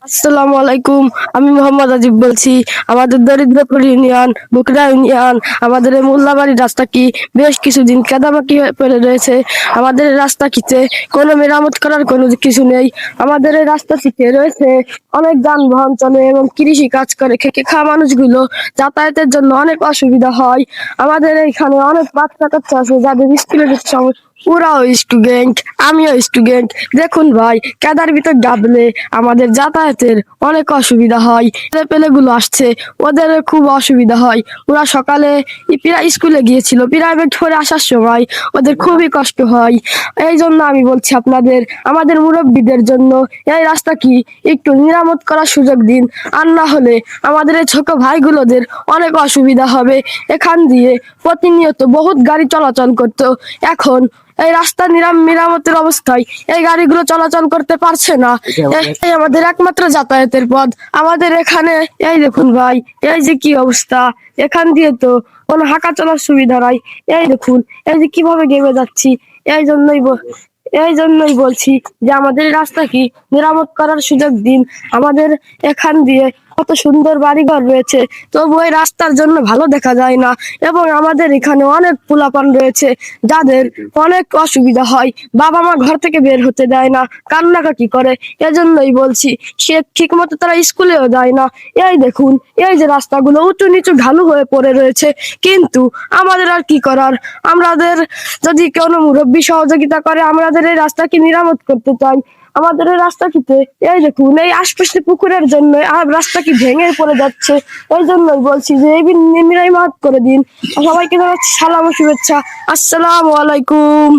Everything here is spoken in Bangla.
আসসালামু আলাইকুম। আমি মোহাম্মদ আজিব বলছি। আমাদের দরিদ্রপুর ইউনিয়ন, বুকরা ইউনিয়ন, আমাদের এই মোল্লাবাড়ি রাস্তা কি বেশ কিছুদিন কাদামাটি হয়ে পড়ে রয়েছে। আমাদের এই রাস্তাটিতে কোনো মেরামত করার কোনো কিছু নেই। আমাদের এই রাস্তাটিতে রয়েছে অনেক যানবাহন চলে এবং কৃষি কাজ করে খেটে খাওয়া মানুষগুলো যাতায়াতের জন্য অনেক অসুবিধা হয়। আমাদের এখানে অনেক বাচ্চা কাচ্চা আছে যাদের স্কুলে যেতে সমস্যা। ওরাও স্টুডেন্ট, আমিও স্টুডেন্ট। দেখুন ভাই, কাদার ভিতর ডাবলে আমাদের যাতায়াতের অনেক অসুবিধা হয়। ছেলেপেলেগুলো আসছে, ওদের খুব অসুবিধা হয়। ওরা সকালে স্কুলে গিয়েছিল, প্রাইভেট করে আসার সময় ওদের খুবই কষ্ট হয়। এই জন্য আমি বলছি আপনাদের, আমাদের মুরব্বীদের জন্য এই রাস্তা কি একটু মেরামত করার সুযোগ দিন। আর না হলে আমাদের এই ছোট ভাইগুলোদের অনেক অসুবিধা হবে। এখান দিয়ে প্রতিনিয়ত বহুত গাড়ি চলাচল করতো, এখন এই রাস্তা মেরামতের অবস্থায় এই গাড়িগুলো চলাচল করতে পারছে না। এই আমাদের একমাত্র যাতায়াতের পথ। আমাদের এখানে এই দেখুন ভাই, এই যে কি অবস্থা, এখান দিয়ে তো কোনো হাঁটা চলার সুবিধা নাই। এই দেখুন, এই যে কিভাবে গেমে যাচ্ছি। এই জন্যই এই জন্যই বলছি যে আমাদের এই রাস্তা কি মেরামত করার সুযোগ দিন। আমাদের এখান দিয়ে কত সুন্দর বাড়িঘর রয়েছে, তবু ওই রাস্তার জন্য ভালো দেখা যায় না। এবং আমাদের এখানে অনেক পোলাপান রয়েছে যাদের অনেক অসুবিধা হয়, বাবা মা ঘর থেকে বের হতে দেয় না, কান্নাকাটি করে। এজন্যই বলছি, সে ঠিক মতো তারা স্কুলেও যায় না। এই দেখুন, এই যে রাস্তাগুলো উঁচু নিচু ঢালু হয়ে পড়ে রয়েছে, কিন্তু আমাদের আর কি করার। আমাদের যদি কোনো মুরব্বী সহযোগিতা করে, আমাদের এই রাস্তাকে মেরামত করতে চাই। আমাদের এই রাস্তাটিতে এই দেখুন, এই আশপাশে পুকুরের জন্য আর রাস্তা কি ভেঙে পড়ে যাচ্ছে। এই জন্যই বলছি যে এই মেরামত করে দিন। সবাইকে জানাচ্ছি সালাম ও শুভেচ্ছা। আসসালামু আলাইকুম।